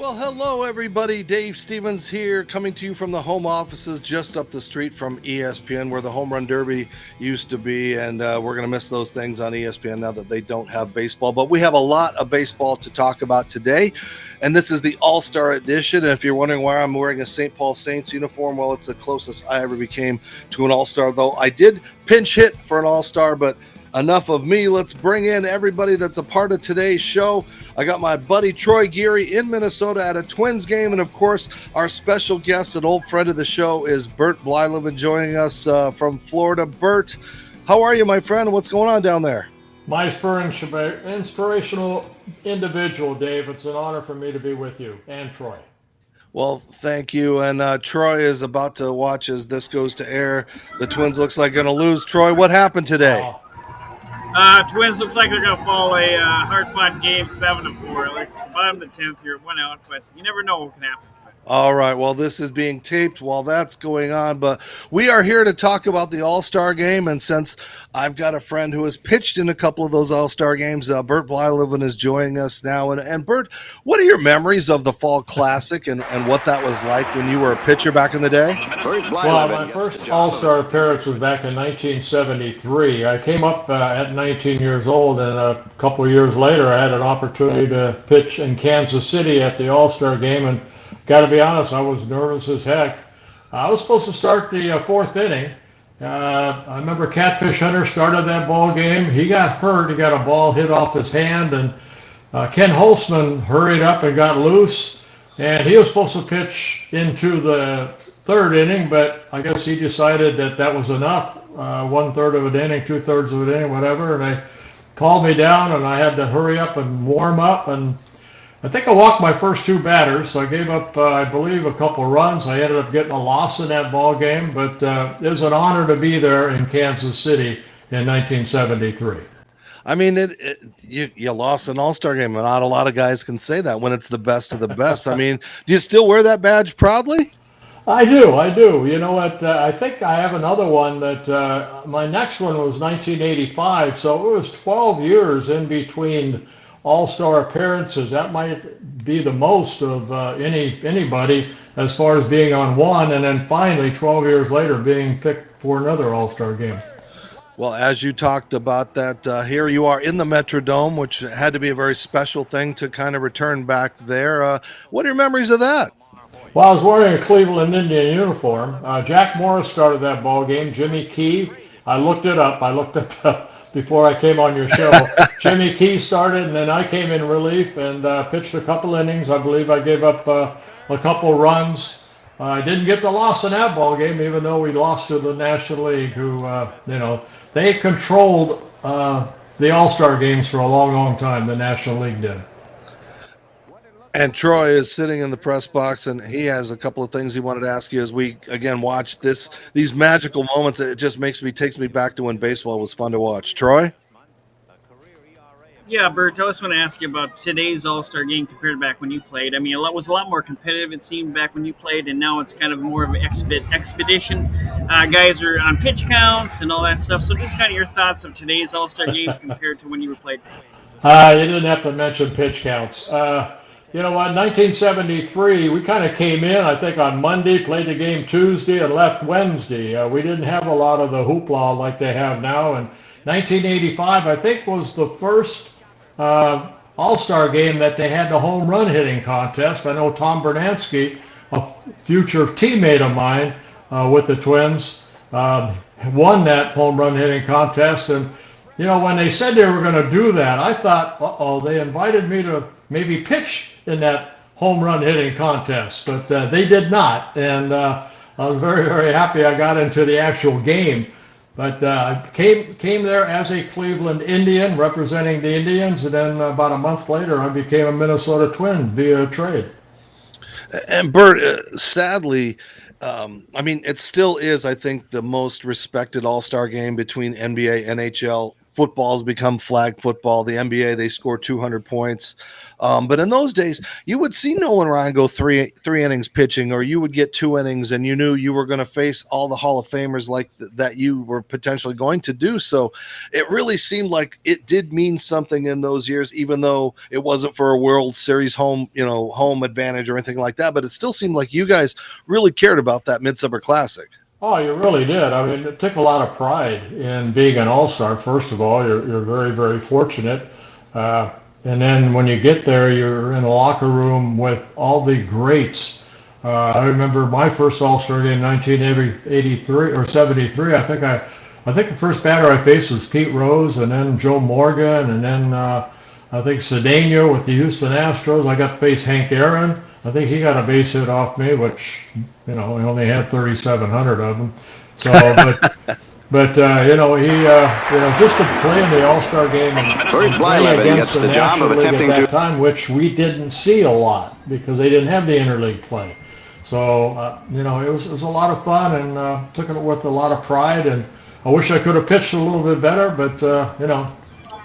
Well, hello, everybody. Dave Stevens here, coming to you from the home offices just up the street from ESPN, where the Home Run Derby used to be. And we're going to miss those things on ESPN now that they don't have baseball. But we have a lot of baseball to talk about today. And this is the All-Star edition. And if you're wondering why I'm wearing a St. Paul Saints uniform, well, it's the closest I ever became to an All-Star, though I did pinch hit for an All-Star, but enough of me. Let's bring in everybody that's a part of today's show. I got my buddy Troy Geary in Minnesota at a Twins game. And, of course, our special guest and old friend of the show is Bert Blyleven joining us from Florida. Bert, how are you, my friend? What's going on down there? My inspirational individual, Dave. It's an honor for me to be with you and Troy. Well, thank you. And Troy is about to watch as this goes to air. The Twins looks like going to lose. Troy, what happened today? Twins looks like they're going to fall a hard-fought game 7-4. It's bottom of the 10th here. It went out, but you never know what can happen. All right. Well, this is being taped while that's going on, but we are here to talk about the All-Star game. And since I've got a friend who has pitched in a couple of those All-Star games, Bert Blyleven is joining us now. And Bert, what are your memories of the Fall Classic and what that was like when you were a pitcher back in the day? Well, my first All-Star appearance was back in 1973. I came up at 19 years old, and a couple of years later, I had an opportunity to pitch in Kansas City at the All-Star game, and got to be honest, I was nervous as heck. I was supposed to start the fourth inning. I remember Catfish Hunter started that ball game. He got hurt. He got a ball hit off his hand, and Ken Holtzman hurried up and got loose, and he was supposed to pitch into the third inning, but I guess he decided that was enough, 1/3 of an inning, 2/3 of an inning, whatever, and they called me down, and I had to hurry up and warm up, and I think I walked my first two batters, so I gave up, I believe, a couple runs. I ended up getting a loss in that ball game, but it was an honor to be there in Kansas City in 1973. I mean, you lost an All-Star game, and not a lot of guys can say that when it's the best of the best. I mean, do you still wear that badge proudly? I do. You know what? I think I have another one that my next one was 1985, so it was 12 years in between All-Star appearances. That might be the most of anybody as far as being on one, and then finally 12 years later being picked for another All-Star game. Well, as you talked about that, here you are in the Metrodome, which had to be a very special thing to kind of return back there. What are your memories of that? Well, I was wearing a Cleveland Indian uniform. Jack Morris started that ball game. Jimmy Key, I looked it up. Before I came on your show. Jimmy Key started, and then I came in relief and pitched a couple innings. I believe I gave up a couple runs. I didn't get the loss in that ball game, even though we lost to the National League, who, they controlled the All-Star games for a long, long time. The National League did. And Troy is sitting in the press box, and he has a couple of things he wanted to ask you as we again watch these magical moments. It just takes me back to when baseball was fun to watch. Troy? Yeah, Bert, I just want to ask you about today's All-Star game compared to back when you played. I mean, it was a lot more competitive, it seemed, back when you played, and now it's kind of more of an expedition. Guys are on pitch counts and all that stuff. So just kind of your thoughts of today's All-Star game compared to when you were played. You didn't have to mention pitch counts. You know what, 1973, we kind of came in, I think, on Monday, played the game Tuesday, and left Wednesday. We didn't have a lot of the hoopla like they have now. And 1985, I think, was the first All-Star game that they had the home run hitting contest. I know Tom Bernansky, a future teammate of mine with the Twins, won that home run hitting contest. And, you know, when they said they were going to do that, I thought, they invited me to maybe pitch in that home run hitting contest, but they did not, and I was very, very happy I got into the actual game. But I came there as a Cleveland Indian representing the Indians, and then about a month later I became a Minnesota Twin via trade. And Bert, sadly, it still is, I think, the most respected All-Star game between NBA, NHL, football's become flag football. The NBA, they score 200 points. But in those days, you would see Nolan Ryan go three innings pitching, or you would get 2 innings, and you knew you were going to face all the Hall of Famers like that you were potentially going to do. So it really seemed like it did mean something in those years, even though it wasn't for a World Series home advantage or anything like that. But it still seemed like you guys really cared about that Midsummer Classic. Oh, you really did. I mean, it took a lot of pride in being an all-star. First of all, you're very, very fortunate. And then when you get there, you're in a locker room with all the greats. I remember my first all-star game in 1983 or 73. I think the first batter I faced was Pete Rose, and then Joe Morgan, and then I think Cedeno with the Houston Astros. I got to face Hank Aaron. I think he got a base hit off me, which, he only had 3,700 of them. So, but just to play in the All-Star game and play against the National League at that time, which we didn't see a lot because they didn't have the interleague play. So, it was a lot of fun, and took it with a lot of pride. And I wish I could have pitched a little bit better, but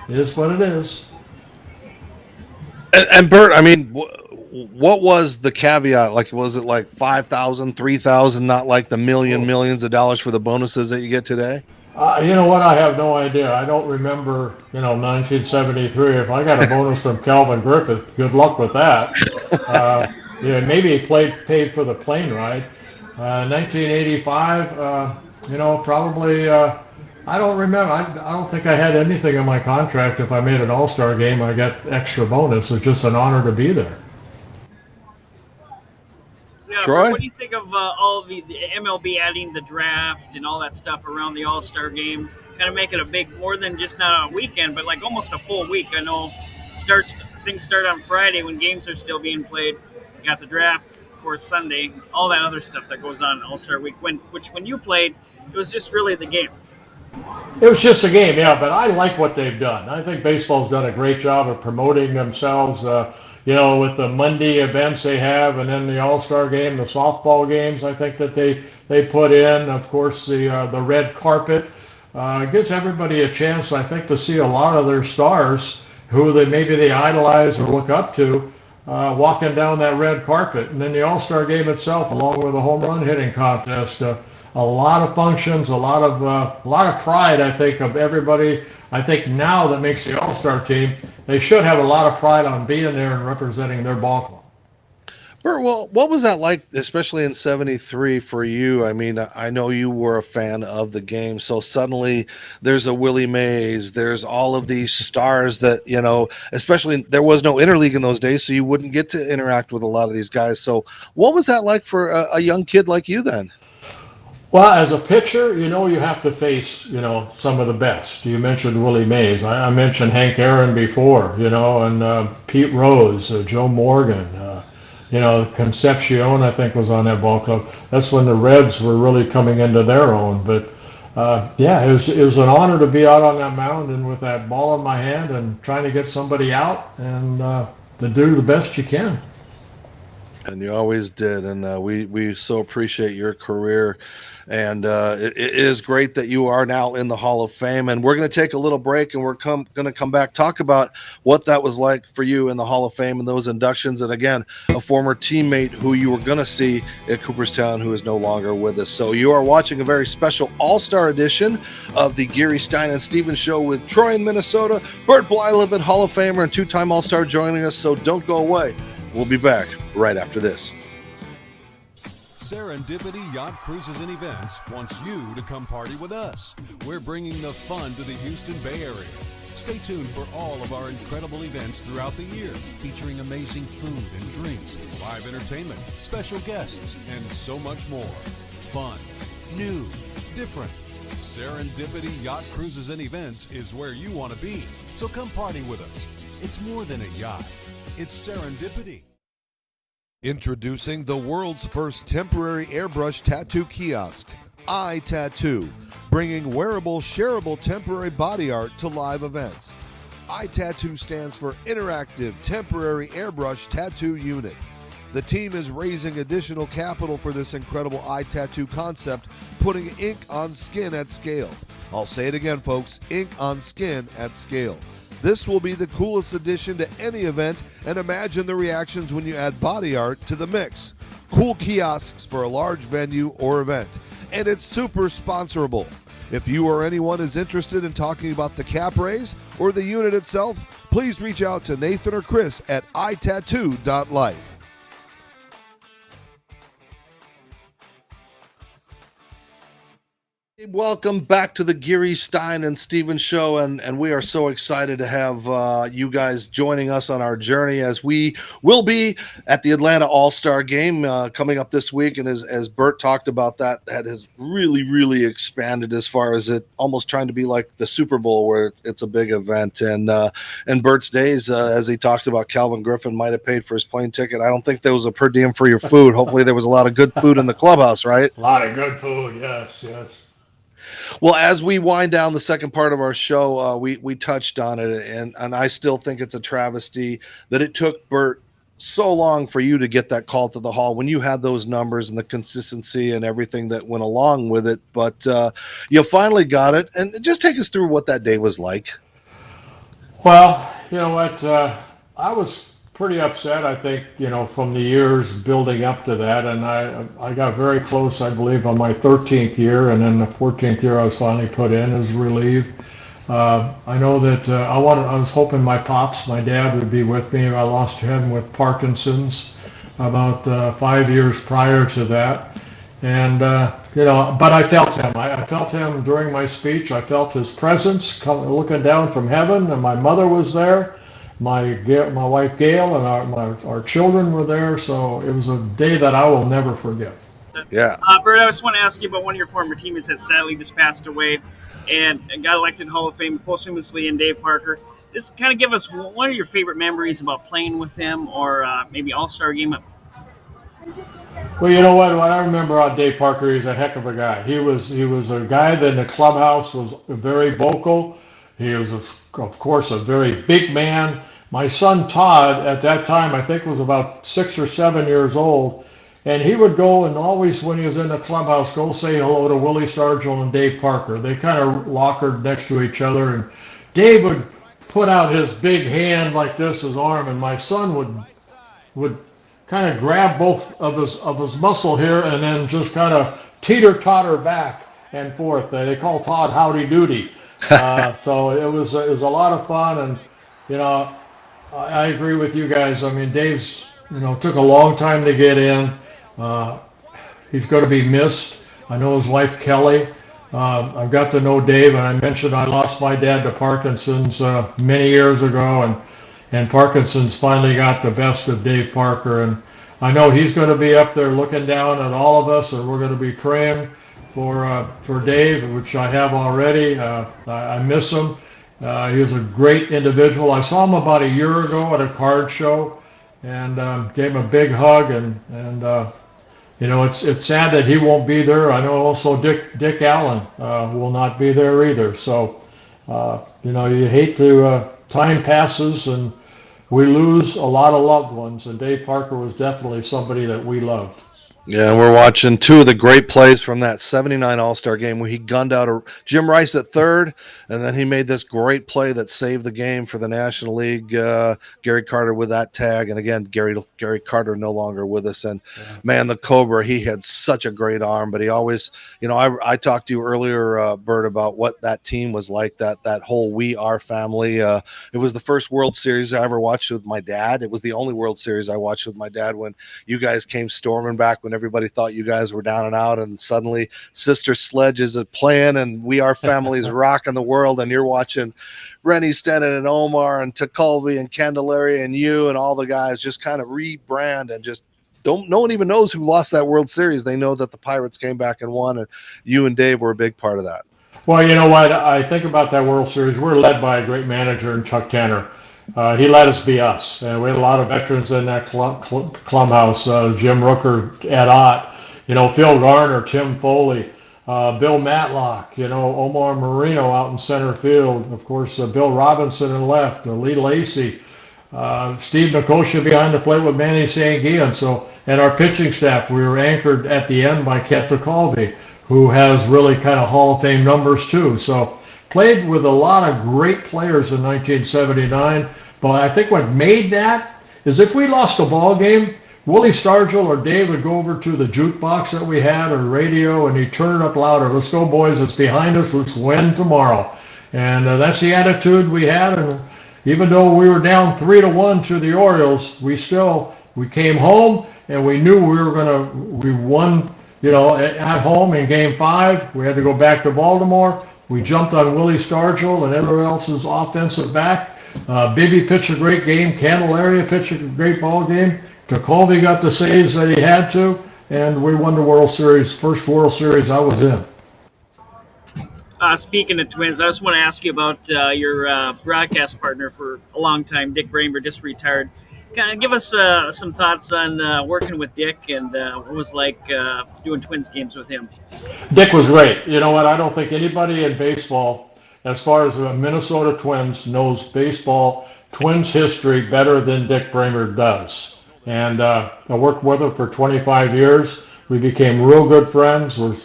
it is what it is. And Bert, I mean, what was the caveat? Like, was it like 5,000, 3,000, not like the millions of dollars for the bonuses that you get today? You know what? I have no idea. I don't remember, 1973. If I got a bonus from Calvin Griffith, good luck with that. Maybe he paid for the plane ride. 1985, probably, I don't remember. I don't think I had anything in my contract. If I made an all-star game, I got extra bonus. It's just an honor to be there. Yeah, Troy? what do you think of all the MLB adding the draft and all that stuff around the All-Star game? Kind of make it a big, more than just not a weekend, but like almost a full week. I know things start on Friday when games are still being played. You got the draft, of course, Sunday, all that other stuff that goes on All-Star week. When you played, it was just really the game. It was just a game, yeah, but I like what they've done. I think baseball's done a great job of promoting themselves, with the Monday events they have, and then the All-Star game, the softball games I think that they put in. Of course, the red carpet gives everybody a chance, I think, to see a lot of their stars who they idolize or look up to walking down that red carpet. And then the All-Star game itself, along with the home run hitting contest, a lot of functions, a lot of pride, I think, of everybody. I think now that makes the All-Star team, they should have a lot of pride on being there and representing their ball club. Bert, well, what was that like, especially in 73 for you? I mean, I know you were a fan of the game, so suddenly there's a Willie Mays, there's all of these stars that, especially there was no interleague in those days, so you wouldn't get to interact with a lot of these guys. So what was that like for a young kid like you then? Well, as a pitcher, you have to face, some of the best. You mentioned Willie Mays. I mentioned Hank Aaron before, and Pete Rose, Joe Morgan, Concepcion, I think, was on that ball club. That's when the Reds were really coming into their own. But, it was an honor to be out on that mound and with that ball in my hand and trying to get somebody out and to do the best you can. And you always did, and we so appreciate your career. And it is great that you are now in the Hall of Fame. And we're going to take a little break, and we're going to come back, talk about what that was like for you in the Hall of Fame and those inductions. And again, a former teammate who you were going to see at Cooperstown who is no longer with us. So you are watching a very special All-Star edition of the Gary Stein and Stevens Show with Troy in Minnesota, Bert Blyleven, Hall of Famer and two-time All-Star joining us. So don't go away. We'll be back right after this. Serendipity Yacht Cruises and Events wants you to come party with us. We're bringing the fun to the Houston Bay Area. Stay tuned for all of our incredible events throughout the year, featuring amazing food and drinks, live entertainment, special guests, and so much more. Fun, new, different. Serendipity Yacht Cruises and Events is where you want to be. So come party with us. It's more than a yacht. It's serendipity. Introducing the world's first temporary airbrush tattoo kiosk, iTattoo, bringing wearable, shareable temporary body art to live events. iTattoo stands for Interactive Temporary Airbrush Tattoo Unit. The team is raising additional capital for this incredible iTattoo concept, putting ink on skin at scale. I'll say it again, folks, ink on skin at scale. This will be the coolest addition to any event, and imagine the reactions when you add body art to the mix. Cool kiosks for a large venue or event, and it's super sponsorable. If you or anyone is interested in talking about the cap raise or the unit itself, please reach out to Nathan or Chris at itattoo.life. Welcome back to the Geary, Stein, and Stevens show, and we are so excited to have you guys joining us on our journey as we will be at the Atlanta All-Star Game coming up this week. And as Bert talked about, that has really expanded as far as it almost trying to be like the Super Bowl, where it's a big event. And in Bert's days, as he talked about, Calvin Griffin might have paid for his plane ticket. I don't think there was a per diem for your food. Hopefully there was a lot of good food in the clubhouse, right? A lot of good food, yes. Well, as we wind down the second part of our show, we touched on it, and I still think it's a travesty that it took Bert so long for you to get that call to the hall when you had those numbers and the consistency and everything that went along with it. But you finally got it, and just take us through what that day was like. Well, you know what, I was pretty upset, I think, from the years building up to that, and I got very close, I believe, on my 13th year, and then the 14th year I was finally put in as relief. I know that I was hoping my dad would be with me. I lost him with Parkinson's about 5 years prior to that, and but I felt him. I felt him during my speech. I felt his presence looking down from heaven, and my mother was there. My wife Gail and our children were there, so it was a day that I will never forget. Yeah. Bert, I just want to ask you about one of your former teammates that sadly just passed away and got elected Hall of Fame posthumously, in Dave Parker. Just kind of give us one of your favorite memories about playing with him, or maybe All-Star game. Well, you know what I remember about Dave Parker, he's a heck of a guy. He was a guy that in the clubhouse was very vocal. He was, of course, a very big man. My son Todd, at that time, I think was about 6 or 7 years old, and he would go and always, when he was in the clubhouse, go say hello to Willie Stargell and Dave Parker. They kind of lockered next to each other, and Dave would put out his big hand like this, his arm, and my son would kind of grab both of his muscle here and then just kind of teeter-totter back and forth. They call Todd Howdy Doody. So it was a lot of fun, and I agree with you guys. I mean, Dave's took a long time to get in. He's going to be missed. I know his wife Kelly. I've got to know Dave, and I mentioned I lost my dad to Parkinson's many years ago, and Parkinson's finally got the best of Dave Parker, and I know he's going to be up there looking down at all of us, and we're going to be praying for Dave, which I have already. I miss him. He was a great individual. I saw him about a year ago at a card show, and gave him a big hug. And it's sad that he won't be there. I know also Dick Allen will not be there either. So you hate to time passes and we lose a lot of loved ones. And Dave Parker was definitely somebody that we loved. Yeah, we're watching two of the great plays from that 79 All-Star game where he gunned out a Jim Rice at third, and then he made this great play that saved the game for the National League. Gary Carter with that tag, and again, Gary Carter no longer with us. And man, the Cobra, he had such a great arm, but he always, I talked to you earlier, Bert, about what that team was like, that whole We Are family. It was the first World Series I ever watched with my dad. It was the only World Series I watched with my dad when you guys came storming back when everybody thought you guys were down and out, and suddenly Sister Sledge is playing and We Are Family's rocking the world, and you're watching Rennie Stennon and Omar and Tekulve and Candelaria and you and all the guys just kind of rebrand and just no one even knows who lost that World Series. They know that the Pirates came back and won, and you and Dave were a big part of that. Well, you know what? I think about that World Series. We're led by a great manager in Chuck Tanner. He let us be us. And we had a lot of veterans in that clubhouse. Jim Rooker, Ed Ott, Phil Garner, Tim Foley, Bill Matlock, Omar Marino out in center field. Of course, Bill Robinson in left, Lee Lacey, Steve Nicosia behind the plate with Manny Sanguillen. And our pitching staff, we were anchored at the end by Kent Tekulve, who has really kind of Hall of Fame numbers too. So played with a lot of great players in 1979. But I think what made that is if we lost a ball game, Willie Stargell or Dave would go over to the jukebox that we had or radio, and he'd turn it up louder. Let's go, boys. It's behind us. Let's win tomorrow. And that's the attitude we had. And even though we were down 3-1 to the Orioles, we came home and we knew we won, at home in Game 5. We had to go back to Baltimore. We jumped on Willie Stargell and everyone else's offensive back. Bibby pitched a great game. Candelaria pitched a great ball game. Jacoby got the saves that he had to, and we won the World Series, first World Series I was in. Speaking of Twins, I just want to ask you about your broadcast partner for a long time, Dick Bramer, just retired. Kind of give us some thoughts on working with Dick and what it was like doing Twins games with him. Dick was great. You know what? I don't think anybody in baseball, as far as the Minnesota Twins, knows baseball Twins history better than Dick Bramer does. And I worked with him for 25 years. We became real good friends. We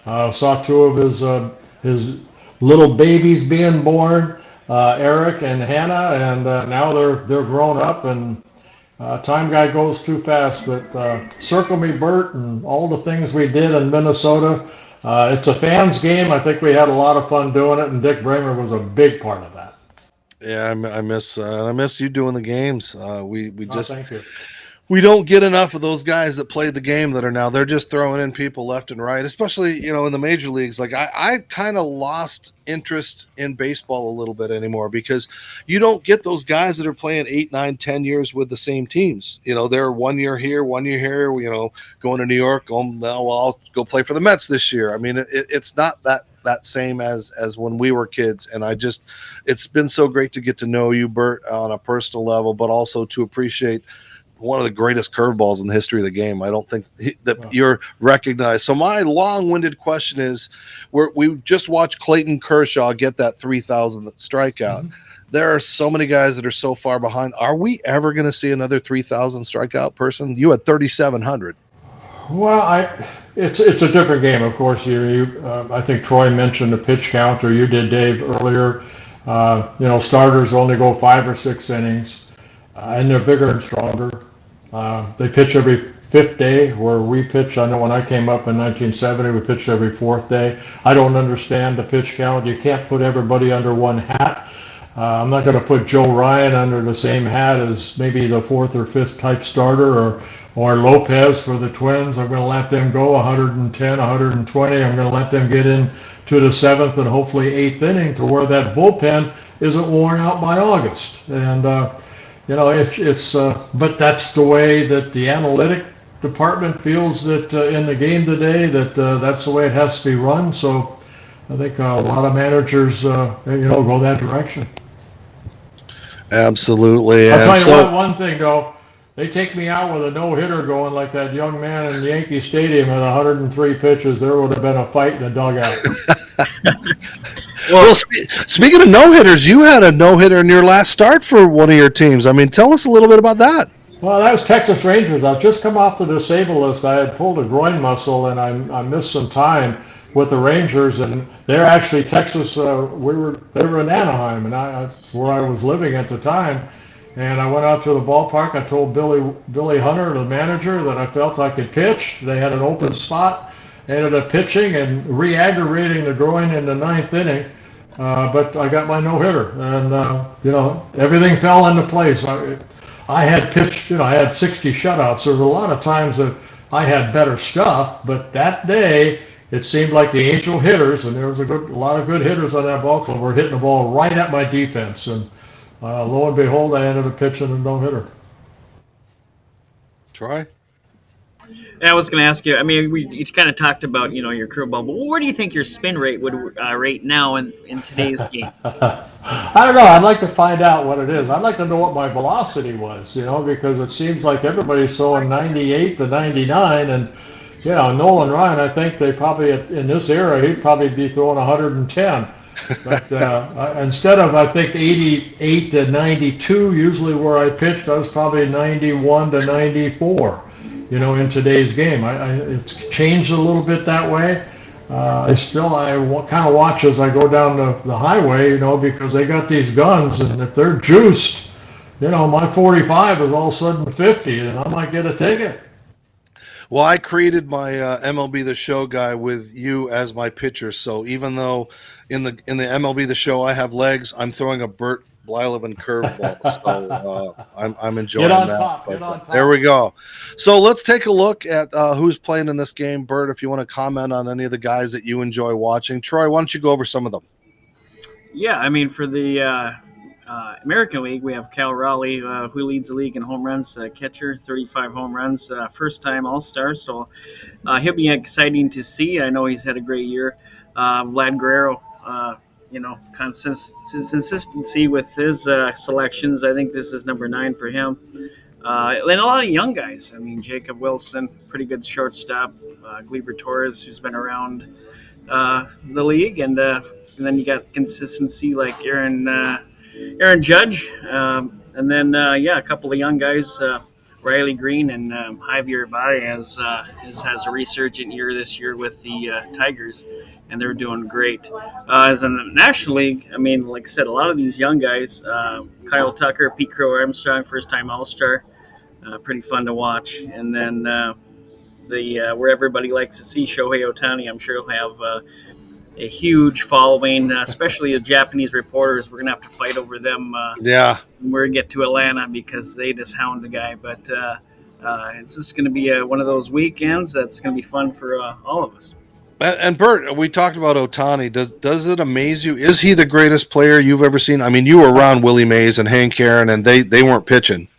saw two of his little babies being born, Eric and Hannah, and now they're grown up. And time guy goes too fast. But Circle Me Bert and all the things we did in Minnesota. It's a fans game. I think we had a lot of fun doing it, and Dick Bramer was a big part of that. Yeah, I miss you doing the games. Thank you. We don't get enough of those guys that played the game that are now. They're just throwing in people left and right, especially, in the major leagues. Like I kind of lost interest in baseball a little bit anymore because you don't get those guys that are playing 8, 9, 10 years with the same teams. They're 1 year here, 1 year here, going to New York. I'll go play for the Mets this year. I mean, it's not that same as when we were kids. And it's been so great to get to know you, Bert, on a personal level, but also to appreciate one of the greatest curveballs in the history of the game. I don't think that you're recognized. So my long-winded question is, we just watched Clayton Kershaw get that 3,000th strikeout. Mm-hmm. There are so many guys that are so far behind. Are we ever going to see another 3,000 strikeout person? You had 3,700. Well, it's a different game, of course. I think Troy mentioned the pitch count, or you did, Dave, earlier. Starters only go 5 or 6 innings, and they're bigger and stronger. They pitch every 5th day, where we pitch. I know when I came up in 1970, we pitched every 4th day. I don't understand the pitch count. You can't put everybody under one hat. I'm not going to put Joe Ryan under the same hat as maybe the 4th or 5th type starter, or Lopez for the Twins. I'm going to let them go 110, 120. I'm going to let them get in to the 7th and hopefully 8th inning, to where that bullpen isn't worn out by August. And but that's the way that the analytic department feels that in the game today, that's the way it has to be run. So I think a lot of managers, go that direction. Absolutely. I'll tell you one thing, though. They take me out with a no-hitter going like that young man in Yankee Stadium at 103 pitches. There would have been a fight in the dugout. Well, speaking of no-hitters, you had a no-hitter in your last start for one of your teams. I mean, tell us a little bit about that. Well, that was Texas Rangers. I've just come off the disabled list. I had pulled a groin muscle, and I missed some time with the Rangers. And they're actually Texas. They were in Anaheim, and that's where I was living at the time. And I went out to the ballpark. I told Billy Hunter, the manager, that I felt I could pitch. They had an open spot. Ended up pitching and re-aggravating the groin in the 9th inning. But I got my no-hitter, and everything fell into place. I had pitched, I had 60 shutouts. There were a lot of times that I had better stuff, but that day it seemed like the angel hitters, and there was a lot of good hitters on that ball club, were hitting the ball right at my defense, and lo and behold, I ended up pitching a no-hitter. Troy? I was going to ask you, I mean, you kind of talked about, your curveball, but where do you think your spin rate would rate now in today's game? I don't know. I'd like to find out what it is. I'd like to know what my velocity was, because it seems like everybody's throwing 98 to 99, and, Nolan Ryan, I think they probably, in this era, he'd probably be throwing 110. But instead of, I think, 88 to 92, usually where I pitched, I was probably 91 to 94. In today's game. It's changed a little bit that way. I kind of watch as I go down the highway, because they got these guns, and if they're juiced, my 45 is all of a sudden 50, and I might get a ticket. Well, I created my MLB The Show guy with you as my pitcher. So even though in the MLB The Show I have legs, I'm throwing a Bert Blyleven curveball. So I'm enjoying Get on that. top. But, Get on top. there we go. So let's take a look at who's playing in this game. Bert, if you want to comment on any of the guys that you enjoy watching. Troy, why don't you go over some of them? Yeah, I mean, for the American League, we have Cal Raleigh, who leads the league in home runs, catcher, 35 home runs, first-time All-Star. So he'll be exciting to see. I know he's had a great year. Vlad Guerrero, consistency with his selections. I think this is number 9 for him. And a lot of young guys. I mean, Jacob Wilson, pretty good shortstop. Gleyber Torres, who's been around the league, and then you got consistency like Aaron Judge, and then a couple of young guys, Riley Green and Javier Baez has a resurgent year this year with the Tigers, and they're doing great. As in the National League, I mean, like I said, a lot of these young guys, Kyle Tucker, Pete Crow Armstrong, first-time All-Star, pretty fun to watch. And then where everybody likes to see Shohei Ohtani, I'm sure he'll have a huge following, especially the Japanese reporters. We're going to have to fight over them when we get to Atlanta because they just hound the guy. But it's just going to be one of those weekends that's going to be fun for all of us. And Bert, we talked about Ohtani. Does it amaze you? Is he the greatest player you've ever seen? I mean, you were around Willie Mays and Hank Aaron, and they weren't pitching.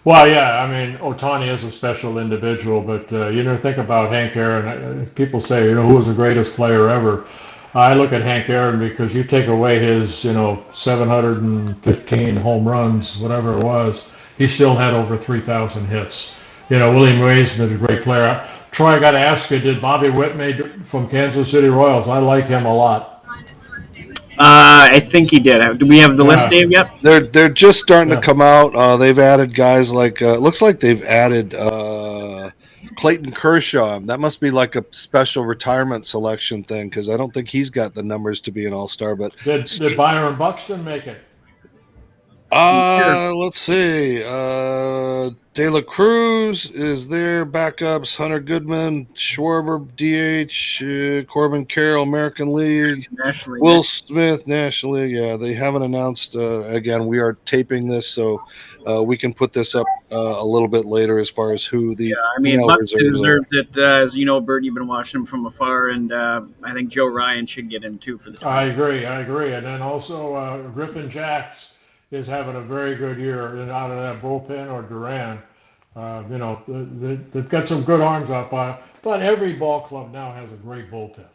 Well, yeah, I mean, Ohtani is a special individual, but think about Hank Aaron. People say, who was the greatest player ever? I look at Hank Aaron because you take away his, 715 home runs, whatever it was, he still had over 3,000 hits. Willie Mays was a great player. Troy, I got to ask you, did Bobby Witt made from Kansas City Royals? I like him a lot. I think he did. Do we have the list, Dave, yet? They're just starting to come out. They've added guys like it looks like they've added Clayton Kershaw. That must be like a special retirement selection thing because I don't think he's got the numbers to be an all-star. But did Byron Buxton make it? Let's see. De La Cruz is there. Backups: Hunter Goodman, Schwarber, DH, Corbin Carroll, American League, National League. Will Smith, National League. Yeah, they haven't announced. Again, we are taping this, so we can put this up a little bit later as far as who the. Yeah, I mean, Buxton deserves it. As you know, Bert, you've been watching him from afar, and I think Joe Ryan should get him too for the. I agree. And then also Griffin Jacks is having a very good year out of that bullpen, or Duran. They've got some good arms up, but every ball club now has a great bullpen.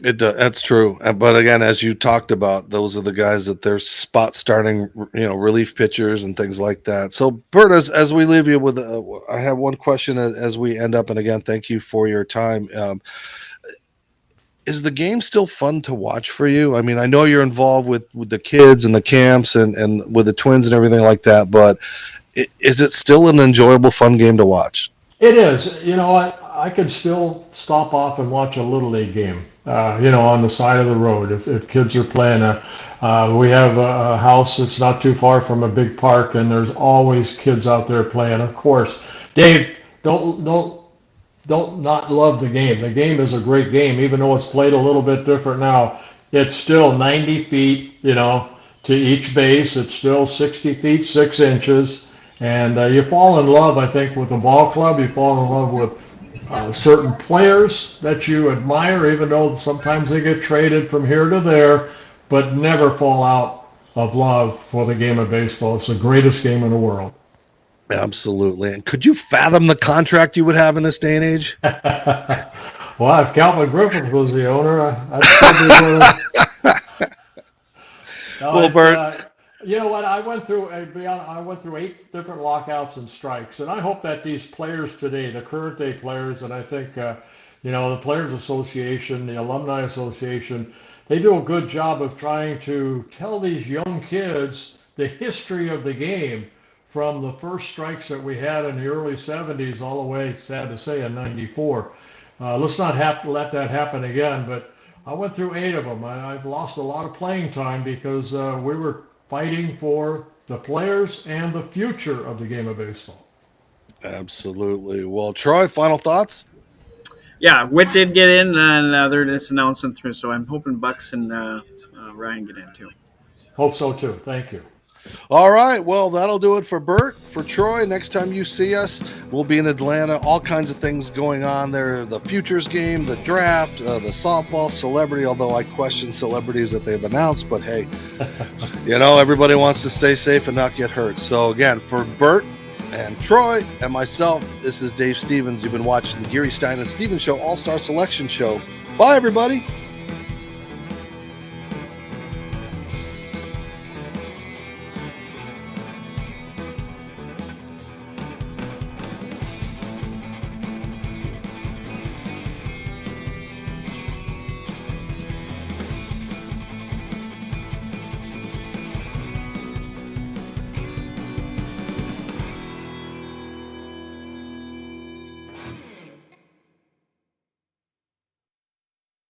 That's true. But again, as you talked about, those are the guys that they're spot starting, relief pitchers and things like that. So, Bert, as we leave you with, I have one question as we end up, and again, thank you for your time. Is the game still fun to watch for you? I mean, I know you're involved with the kids and the camps and with the Twins and everything like that, but is it still an enjoyable, fun game to watch? It is. I could still stop off and watch a Little League game, on the side of the road if kids are playing. We have a house that's not too far from a big park, and there's always kids out there playing. Of course, Dave, don't not love the game. The game is a great game, even though it's played a little bit different now. It's still 90 feet, to each base. It's still 60 feet, 6 inches. And you fall in love, I think, with the ball club. You fall in love with certain players that you admire, even though sometimes they get traded from here to there, but never fall out of love for the game of baseball. It's the greatest game in the world. Absolutely. And could you fathom the contract you would have in this day and age? Well, if Calvin Griffith was the owner, I'd still be Well, Bert. You know what? I went through 8 different lockouts and strikes, and I hope that these players today, the current day players, and I think the Players Association, the Alumni Association, they do a good job of trying to tell these young kids the history of the game from the first strikes that we had in the early 70s all the way, sad to say, in 94. Let's not let that happen again. But I went through 8 of them. I've lost a lot of playing time because we were fighting for the players and the future of the game of baseball. Absolutely. Well, Troy, final thoughts? Yeah, Witt did get in, and they're just announcing through. So I'm hoping Bucks and Ryan get in too. Hope so too. Thank you. All right. Well, that'll do it for Bert. For Troy, next time you see us, we'll be in Atlanta. All kinds of things going on there. The futures game, the draft, the softball, celebrity, although I question celebrities that they've announced. But hey, everybody wants to stay safe and not get hurt. So again, for Bert and Troy and myself, this is Dave Stevens. You've been watching the Geary Stein and Stevens Show All-Star Selection Show. Bye, everybody.